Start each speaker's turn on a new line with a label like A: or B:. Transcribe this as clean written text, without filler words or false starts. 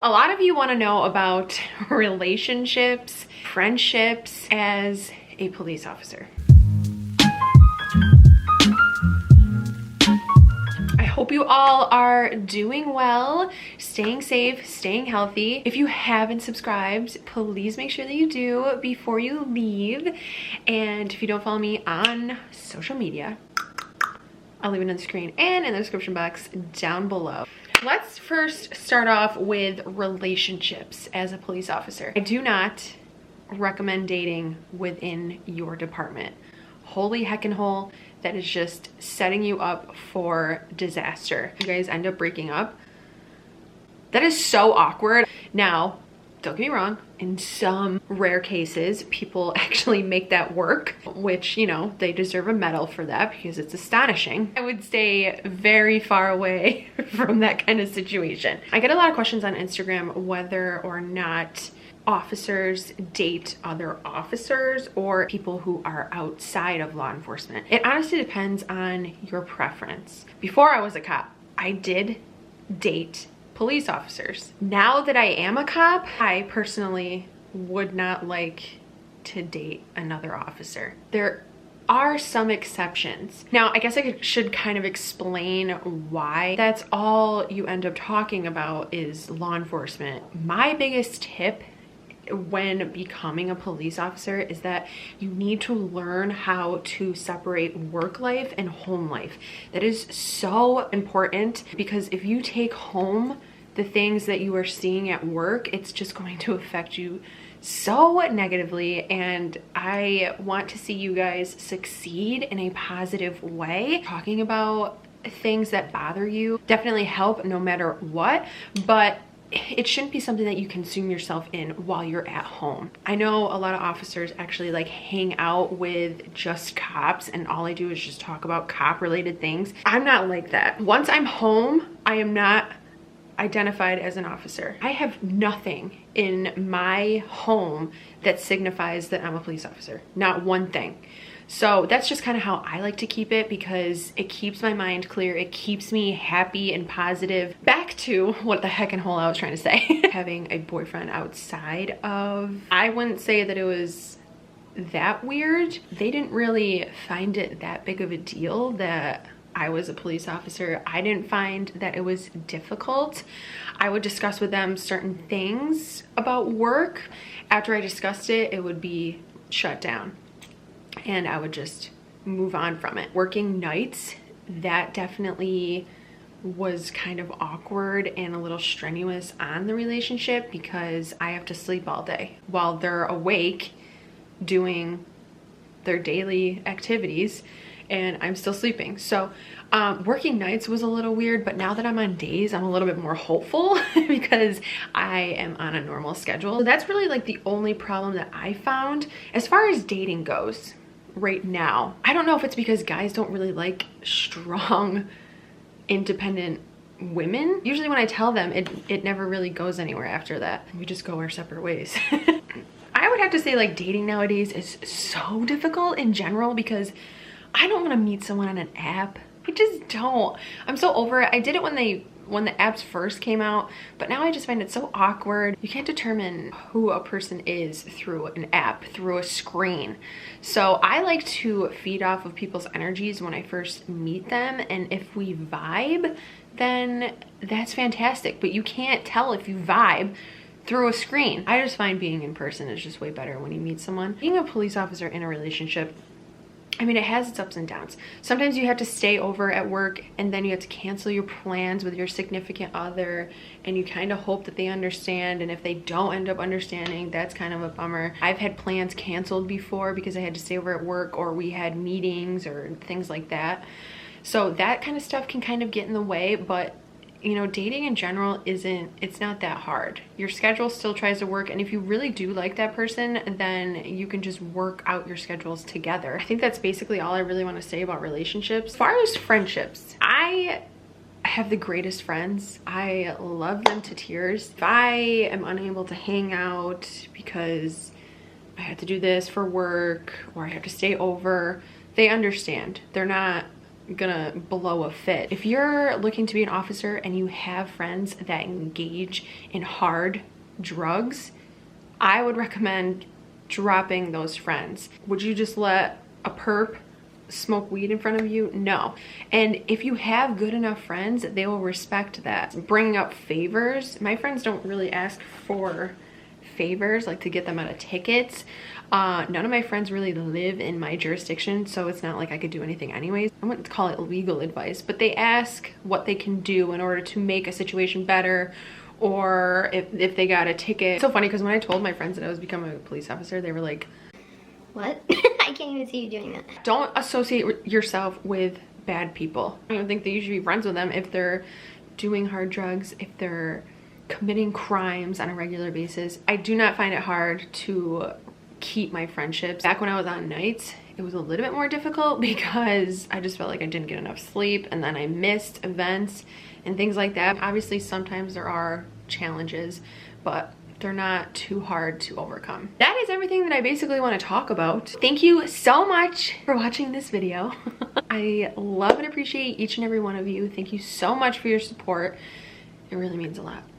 A: A lot of you want to know about relationships, friendships as a police officer. I hope you all are doing well, staying safe, staying healthy. If you haven't subscribed, please make sure that you do before you leave. And if you don't follow me on social media, I'll leave it on the screen and in the description box down below. Let's first start off with relationships as a police officer. I do not recommend dating within your department. Holy heckin' hole, that is just setting you up for disaster. You guys end up breaking up. That is so awkward. Now, don't get me wrong, in some rare cases, people actually make that work, which, you know, they deserve a medal for that because it's astonishing. I would stay very far away from that kind of situation. I get a lot of questions on Instagram whether or not officers date other officers or people who are outside of law enforcement. It honestly depends on your preference. Before I was a cop, I did date police officers. Now that I am a cop, I personally would not like to date another officer. There are some exceptions. Now, I guess I should kind of explain why that's all you end up talking about is law enforcement. My biggest tip when becoming a police officer is that you need to learn how to separate work life and home life. That is so important because if you take home the things that you are seeing at work, it's just going to affect you so negatively, and I want to see you guys succeed in a positive way. Talking about things that bother you definitely help no matter what, but it shouldn't be something that you consume yourself in while you're at home. I know a lot of officers actually like hang out with just cops and all I do is just talk about cop related things. I'm not like that. Once I'm home, I am not identified as an officer. I have nothing in my home that signifies that I'm a police officer. Not one thing. So that's just kind of how I like to keep it because it keeps my mind clear. It keeps me happy and positive. Back to what the heckin' hole I was trying to say. Having a boyfriend outside of, I wouldn't say that it was that weird. They didn't really find it that big of a deal that I was a police officer. I didn't find that it was difficult. I would discuss with them certain things about work. After I discussed it, it would be shut down and I would just move on from it. Working nights, that definitely was kind of awkward and a little strenuous on the relationship because I have to sleep all day while they're awake doing their daily activities and I'm still sleeping. So working nights was a little weird, but now that I'm on days, I'm a little bit more hopeful because I am on a normal schedule. So that's really like the only problem that I found as far as dating goes right now. I don't know if it's because guys don't really like strong, independent women. Usually when I tell them, it never really goes anywhere after that. We just go our separate ways. I would have to say like dating nowadays is so difficult in general because I don't want to meet someone on an app. I just don't. I'm so over it. I did it when the apps first came out, but now I just find it so awkward. You can't determine who a person is through an app, through a screen. So I like to feed off of people's energies when I first meet them, and if we vibe, then that's fantastic. But you can't tell if you vibe through a screen. I just find being in person is just way better when you meet someone. Being a police officer in a relationship, I mean, it has its ups and downs. Sometimes you have to stay over at work and then you have to cancel your plans with your significant other and you kind of hope that they understand, and if they don't end up understanding, that's kind of a bummer. I've had plans canceled before because I had to stay over at work or we had meetings or things like that. So that kind of stuff can kind of get in the way, but you know, dating in general it's not that hard. Your schedule still tries to work, and if you really do like that person, then you can just work out your schedules together. I think that's basically all I really want to say about relationships. As far as friendships, I have the greatest friends. I love them to tears. If I am unable to hang out because I have to do this for work or I have to stay over, they understand. They're not gonna blow a fit. If you're looking to be an officer and you have friends that engage in hard drugs, I would recommend dropping those friends. Would you just let a perp smoke weed in front of you? No. And if you have good enough friends, they will respect that. Bringing up favors, my friends don't really ask for favors, like to get them out of tickets. None of my friends really live in my jurisdiction, so it's not like I could do anything anyways. I wouldn't call it legal advice, but they ask what they can do in order to make a situation better, or if they got a ticket. It's so funny because when I told my friends that I was becoming a police officer, they were like,
B: what? I can't even see you doing that.
A: Don't associate yourself with bad people. I don't think that you should be friends with them if they're doing hard drugs, if they're committing crimes on a regular basis. I do not find it hard to keep my friendships. Back when I was on nights, it was a little bit more difficult because I just felt like I didn't get enough sleep, and then I missed events and things like that. Obviously, sometimes there are challenges, but they're not too hard to overcome. That is everything that I basically want to talk about. Thank you so much for watching this video. I love and appreciate each and every one of you. Thank you so much for your support. It really means a lot.